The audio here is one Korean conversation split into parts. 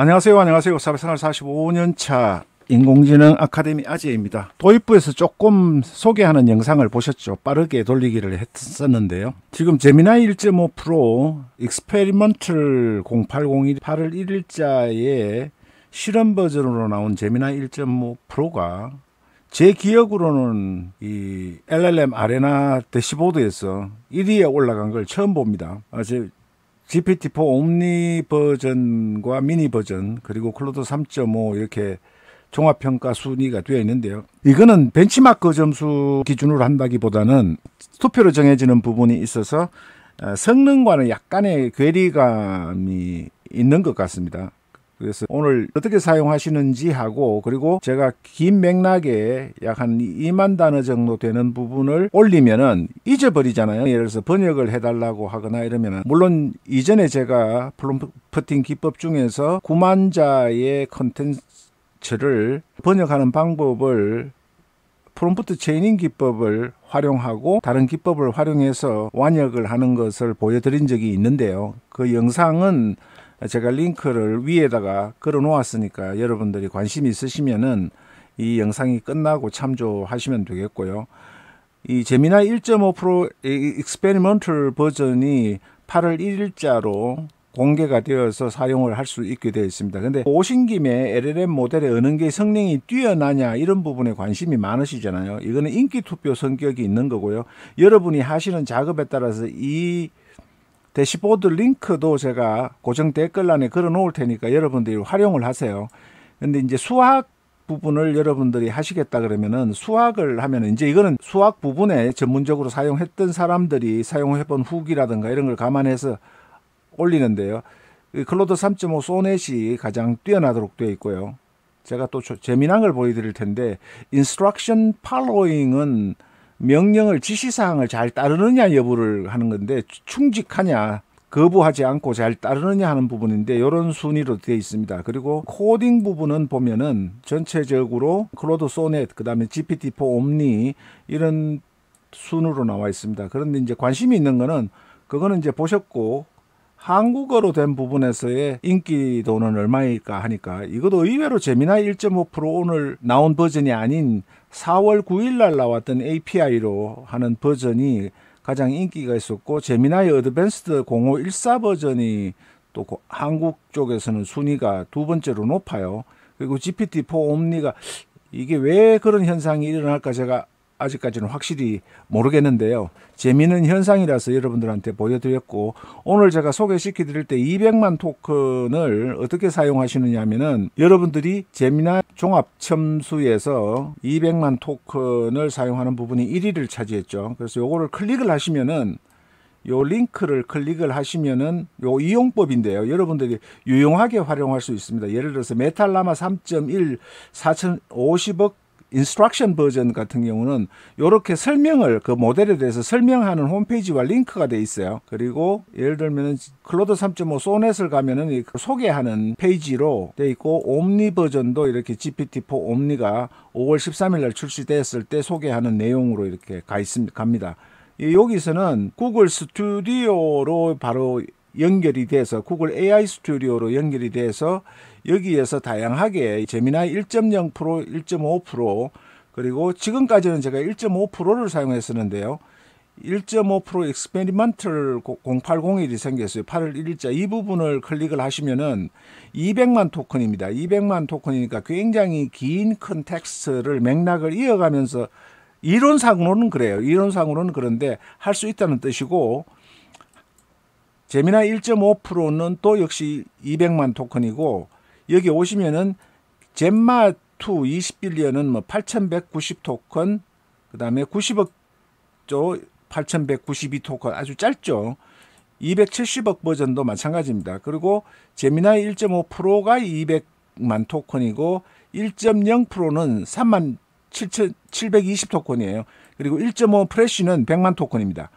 안녕하세요. 사회생활 45년 차 인공지능 아카데미 아재입니다. 도입부에서 조금 소개하는 영상을 보셨죠? 빠르게 돌리기를 했었는데요. 지금 제미나이 1.5 프로 익스페리먼틀 0801 8월 1일자에 실험 버전으로 나온 제미나이 1.5 프로가 제 기억으로는 이 LLM 아레나 대시보드에서 1위에 올라간 걸 처음 봅니다. GPT-4 옴니 버전과 미니 버전 그리고 클로드 3.5 이렇게 종합평가 순위가 되어 있는데요. 이거는 벤치마크 점수 기준으로 한다기보다는 투표로 정해지는 부분이 있어서 성능과는 약간의 괴리감이 있는 것 같습니다. 그래서 오늘 어떻게 사용하시는지 하고, 그리고 제가 긴 맥락에 약 한 2만 단어 정도 되는 부분을 올리면은 잊어버리잖아요. 예를 들어서 번역을 해달라고 하거나 이러면은, 물론 이전에 제가 프롬프팅 기법 중에서 9만 자의 컨텐츠를 번역하는 방법을 프롬프트 체이닝 기법을 활용하고 다른 기법을 활용해서 완역을 하는 것을 보여드린 적이 있는데요. 그 영상은 제가 링크를 위에다가 걸어 놓았으니까 여러분들이 관심 있으시면은 이 영상이 끝나고 참조하시면 되겠고요. 이 제미나이 1.5 프로 익스페리먼털 버전이 8월 1일자로 공개가 되어서 사용을 할 수 있게 되어 있습니다. 근데 오신 김에 LLM 모델의 어느 게 성능이 뛰어나냐 이런 부분에 관심이 많으시잖아요. 이거는 인기 투표 성격이 있는 거고요. 여러분이 하시는 작업에 따라서 이 대시보드 링크도 제가 고정 댓글란에 걸어 놓을 테니까 여러분들이 활용을 하세요. 근데 이제 수학 부분을 여러분들이 하시겠다 그러면은, 수학을 하면은 이제 이거는 수학 부분에 전문적으로 사용했던 사람들이 사용해 본 후기라든가 이런 걸 감안해서 올리는데요. 클로드 3.5 소넷이 가장 뛰어나도록 되어 있고요. 제가 또 재미난 걸 보여드릴 텐데, 인스트럭션 팔로잉은 명령을, 지시사항을 잘 따르느냐 여부를 하는 건데, 충직하냐, 거부하지 않고 잘 따르느냐 하는 부분인데, 이런 순위로 되어 있습니다. 그리고 코딩 부분은 보면은 전체적으로 클로드 소넷, 그 다음에 GPT-4 옴니 이런 순으로 나와 있습니다. 그런데 이제 관심이 있는 거는, 그거는 이제 보셨고, 한국어로 된 부분에서의 인기도는 얼마일까 하니까, 이것도 의외로 제미나이 1.5 프로 오늘 나온 버전이 아닌 4월 9일 날 나왔던 API로 하는 버전이 가장 인기가 있었고, 제미나이 어드밴스드 0514 버전이 또 한국 쪽에서는 순위가 두 번째로 높아요. 그리고 GPT-4 옴니가 이게 왜 그런 현상이 일어날까 제가 아직까지는 확실히 모르겠는데요. 재미있는 현상이라서 여러분들한테 보여드렸고, 오늘 제가 소개시켜 드릴 때 200만 토큰을 어떻게 사용하시느냐 하면은, 여러분들이 제미나이 종합 첨수에서 200만 토큰을 사용하는 부분이 1위를 차지했죠. 그래서 요거를 클릭을 하시면은, 요 링크를 클릭을 하시면은 요 이용법인데요. 여러분들이 유용하게 활용할 수 있습니다. 예를 들어서 메탈라마 3.1 4050억 인스트럭션 버전 같은 경우는 이렇게 설명을, 그 모델에 대해서 설명하는 홈페이지와 링크가 돼 있어요. 그리고 예를 들면 클로드 3.5 소넷을 가면은 소개하는 페이지로 돼 있고, 옴니 버전도 이렇게 GPT-4 옴니가 5월 13일 날 출시되었을 때 소개하는 내용으로 이렇게 갑니다. 여기서는 구글 스튜디오로 바로 연결이 돼서, 구글 AI 스튜디오로 연결이 돼서 여기에서 다양하게 제미나이 1.0 프로, 1.5 프로, 그리고 지금까지는 제가 1.5 프로를 사용했었는데요. 1.5 프로 익스페리먼털 0801이 생겼어요. 8월 1일자 이 부분을 클릭을 하시면은 200만 토큰입니다. 200만 토큰이니까 굉장히 긴 컨텍스트를, 맥락을 이어가면서, 이론상으로는 그래요. 이론상으로는 그런데 할 수 있다는 뜻이고, 제미나이 1.5 프로는 또 역시 200만 토큰이고, 여기 오시면은 젠마2 20빌리언은 뭐 8190 토큰, 그 다음에 90억 조 8192 토큰, 아주 짧죠. 270억 버전도 마찬가지입니다. 그리고 제미나이 1.5 프로가 200만 토큰이고, 1.0 프로는 3720 토큰이에요. 그리고 1.5 프레쉬는 100만 토큰입니다.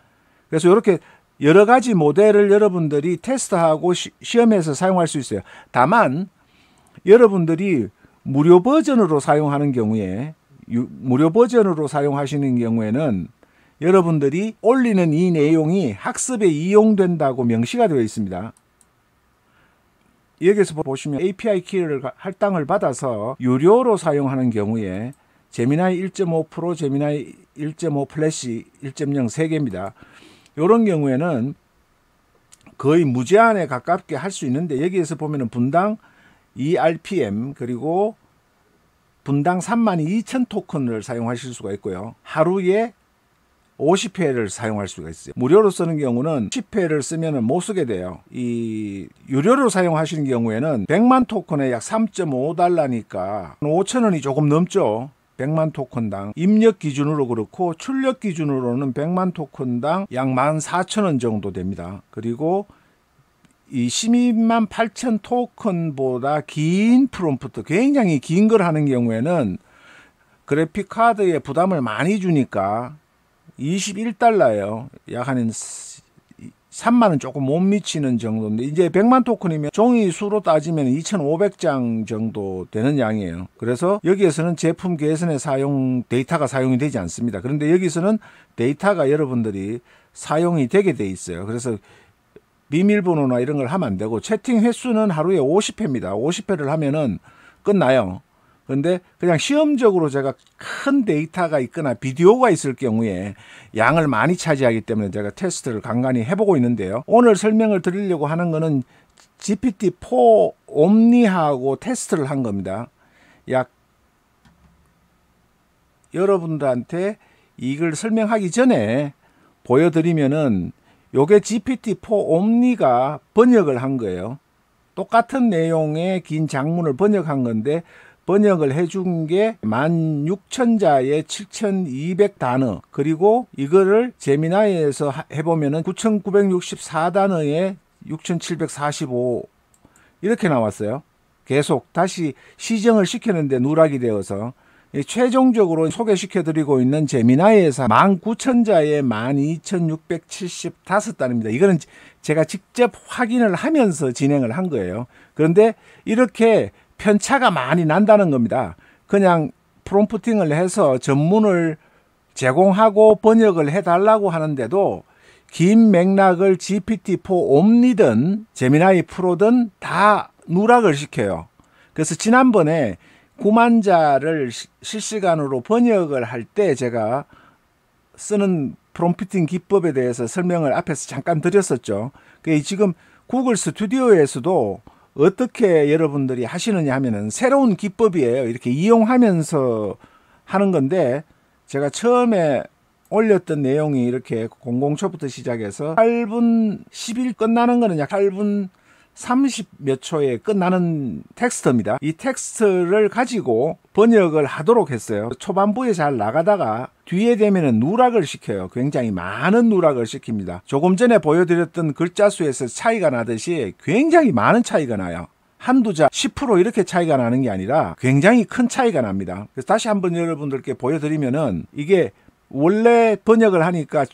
그래서 이렇게 여러 가지 모델을 여러분들이 테스트하고 시험에서 사용할 수 있어요. 다만 여러분들이 무료 버전으로 사용하는 경우에, 무료 버전으로 사용하시는 경우에는 여러분들이 올리는 이 내용이 학습에 이용된다고 명시가 되어 있습니다. 여기서 보시면 API 키를 할당을 받아서 유료로 사용하는 경우에 제미나이 1.5 프로, 제미나이 1.5 플래시, 1.0 3개입니다. 이런 경우에는 거의 무제한에 가깝게 할 수 있는데, 여기에서 보면은 분당 2RPM 그리고 분당 32,000 토큰을 사용하실 수가 있고요. 하루에 50회를 사용할 수가 있어요. 무료로 쓰는 경우는 10회를 쓰면 못 쓰게 돼요. 이 유료로 사용하시는 경우에는 100만 토큰에 약 3.5달러니까 5,000원이 조금 넘죠. 100만 토큰당. 입력 기준으로 그렇고 출력 기준으로는 100만 토큰당 약 14,000원 정도 됩니다. 그리고 이 12만 8천 토큰보다 긴 프롬프트, 굉장히 긴 걸 하는 경우에는 그래픽 카드에 부담을 많이 주니까 21달러예요. 약 한 3만원 조금 못 미치는 정도인데, 이제 100만 토큰이면 종이 수로 따지면 2,500장 정도 되는 양이에요. 그래서 여기에서는 제품 개선에 데이터가 사용이 되지 않습니다. 그런데 여기서는 데이터가 여러분들이 사용이 되게 돼 있어요. 그래서 비밀번호나 이런 걸 하면 안 되고, 채팅 횟수는 하루에 50회입니다. 50회를 하면은 끝나요. 그런데 그냥 시험적으로 제가 큰 데이터가 있거나 비디오가 있을 경우에 양을 많이 차지하기 때문에 제가 테스트를 간간히 해보고 있는데요. 오늘 설명을 드리려고 하는 거는 GPT-4 옴니하고 테스트를 한 겁니다. 약 여러분들한테 이걸 설명하기 전에 보여드리면은, 요게 GPT-4 옴니가 번역을 한 거예요. 똑같은 내용의 긴 장문을 번역한 건데, 번역을 해준 게 16,000자의 7,200단어, 그리고 이거를 제미나이에서 해보면은 9,964단어에 6,745 이렇게 나왔어요. 계속 다시 시정을 시켰는데 누락이 되어서, 최종적으로 소개시켜드리고 있는 제미나이에서 19,000자에 12,675단입니다. 이거는 제가 직접 확인을 하면서 진행을 한 거예요. 그런데 이렇게 편차가 많이 난다는 겁니다. 그냥 프롬프팅을 해서 전문을 제공하고 번역을 해달라고 하는데도 긴 맥락을 GPT-4 옴니든 제미나이 프로든 다 누락을 시켜요. 그래서 지난번에 9만 자를 실시간으로 번역을 할 때 제가 쓰는 프롬프팅 기법에 대해서 설명을 앞에서 잠깐 드렸었죠. 지금 구글 스튜디오에서도 어떻게 여러분들이 하시느냐 하면은 새로운 기법이에요. 이렇게 이용하면서 하는 건데, 제가 처음에 올렸던 내용이 이렇게 00초부터 시작해서 8분 10일 끝나는 거는 약 8분 30 몇 초에 끝나는 텍스트입니다. 이 텍스트를 가지고 번역을 하도록 했어요. 초반부에 잘 나가다가 뒤에 되면은 누락을 시켜요. 굉장히 많은 누락을 시킵니다. 조금 전에 보여드렸던 글자 수에서 차이가 나듯이 굉장히 많은 차이가 나요. 한두 자 10% 이렇게 차이가 나는 게 아니라 굉장히 큰 차이가 납니다. 그래서 다시 한번 여러분들께 보여드리면은, 이게 원래 번역을 하니까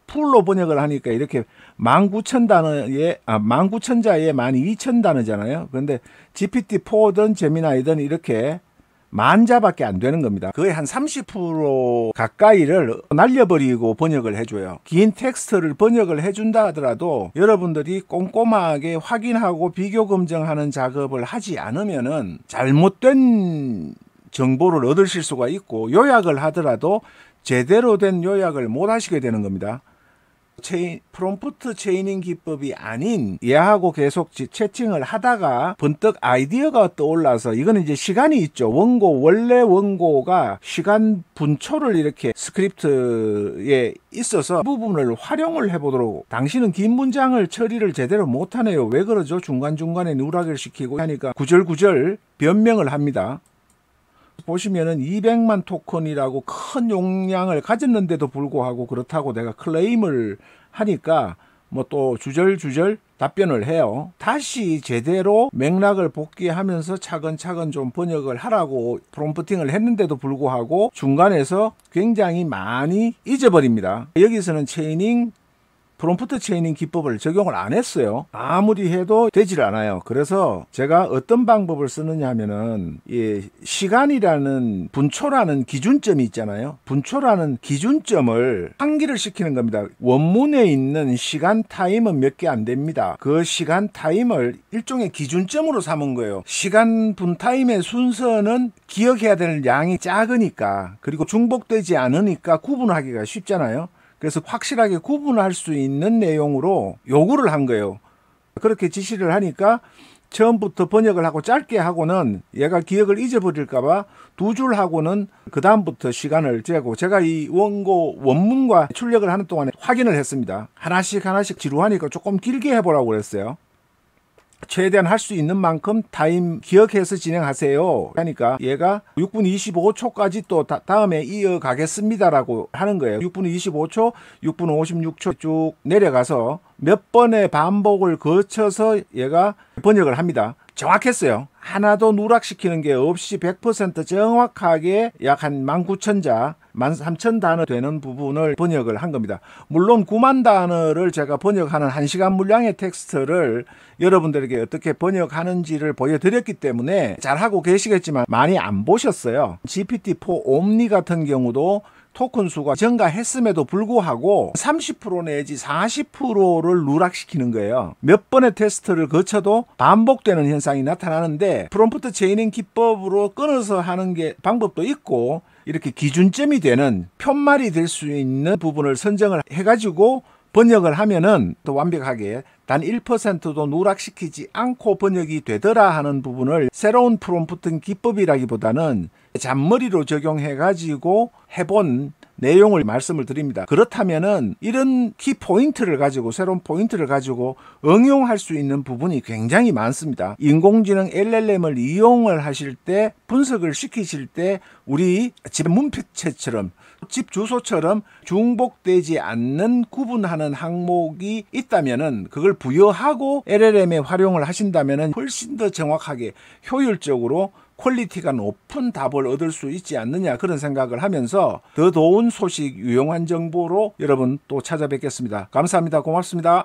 풀로 번역을 하니까 이렇게 19,000단어에 19,000자에 12,000단어잖아요. 그런데 GPT-4든 제미나이든 이렇게 10,000자밖에 안 되는 겁니다. 거의 한 30% 가까이를 날려버리고 번역을 해줘요. 긴 텍스트를 번역을 해준다 하더라도 여러분들이 꼼꼼하게 확인하고 비교 검증하는 작업을 하지 않으면은 잘못된 정보를 얻으실 수가 있고, 요약을 하더라도 제대로 된 요약을 못 하시게 되는 겁니다. 프롬프트 체이닝 기법이 아닌 얘하고 계속 채팅을 하다가 번뜩 아이디어가 떠올라서, 이거는 이제 시간이 있죠. 원래 원고가 시간 분초를 이렇게 스크립트에 있어서 그 부분을 활용을 해보도록. 당신은 긴 문장을 처리를 제대로 못하네요. 왜 그러죠? 중간중간에 누락을 시키고 하니까 구절구절 변명을 합니다. 보시면은 200만 토큰이라고 큰 용량을 가졌는데도 불구하고 그렇다고 내가 클레임을 하니까 뭐 또 주절주절 답변을 해요. 다시 제대로 맥락을 복귀하면서 차근차근 좀 번역을 하라고 프롬프팅을 했는데도 불구하고 중간에서 굉장히 많이 잊어버립니다. 여기서는 체이닝 프롬프트 체이닝 기법을 적용을 안 했어요. 아무리 해도 되질 않아요. 그래서 제가 어떤 방법을 쓰느냐 하면은 이 시간이라는 분초라는 기준점이 있잖아요. 분초라는 기준점을 상기를 시키는 겁니다. 원문에 있는 시간 타임은 몇 개 안 됩니다. 그 시간 타임을 일종의 기준점으로 삼은 거예요. 시간 분 타임의 순서는 기억해야 될 양이 작으니까, 그리고 중복되지 않으니까 구분하기가 쉽잖아요. 그래서 확실하게 구분할 수 있는 내용으로 요구를 한 거예요. 그렇게 지시를 하니까 처음부터 번역을 하고 짧게 하고는 얘가 기억을 잊어버릴까봐 두 줄 하고는 그 다음부터 시간을 재고, 제가 이 원문과 출력을 하는 동안에 확인을 했습니다. 하나씩 지루하니까 조금 길게 해보라고 그랬어요. 최대한 할 수 있는 만큼 타임 기억해서 진행하세요 하니까 얘가 6분 25초까지 또 다음에 이어가겠습니다라고 하는 거예요. 6분 25초, 6분 56초 쭉 내려가서 몇 번의 반복을 거쳐서 얘가 번역을 합니다. 정확했어요. 하나도 누락시키는 게 없이 100% 정확하게 약 한 19,000자, 13,000단어 되는 부분을 번역을 한 겁니다. 물론 9만 단어를 제가 번역하는 1시간 분량의 텍스트를 여러분들에게 어떻게 번역하는지를 보여드렸기 때문에 잘하고 계시겠지만 많이 안 보셨어요. GPT-4 옴니 같은 경우도 토큰 수가 증가했음에도 불구하고 30% 내지 40%를 누락시키는 거예요. 몇 번의 테스트를 거쳐도 반복되는 현상이 나타나는데, 프롬프트 체이닝 기법으로 끊어서 하는 게 방법도 있고, 이렇게 기준점이 되는 편말이 될 수 있는 부분을 선정을 해가지고 번역을 하면은 또 완벽하게 단 1%도 누락시키지 않고 번역이 되더라 하는 부분을 새로운 프롬프트 기법이라기보다는 잔머리로 적용해가지고 해본 내용을 말씀을 드립니다. 그렇다면은 이런 키포인트를 가지고, 새로운 포인트를 가지고 응용할 수 있는 부분이 굉장히 많습니다. 인공지능 LLM을 이용을 하실 때, 분석을 시키실 때 우리 집 문패체처럼, 집 주소처럼 중복되지 않는 구분하는 항목이 있다면은 그걸 부여하고 LLM에 활용을 하신다면은 훨씬 더 정확하게 효율적으로 퀄리티가 높은 답을 얻을 수 있지 않느냐, 그런 생각을 하면서 더 좋은 소식, 유용한 정보로 여러분 또 찾아뵙겠습니다. 감사합니다. 고맙습니다.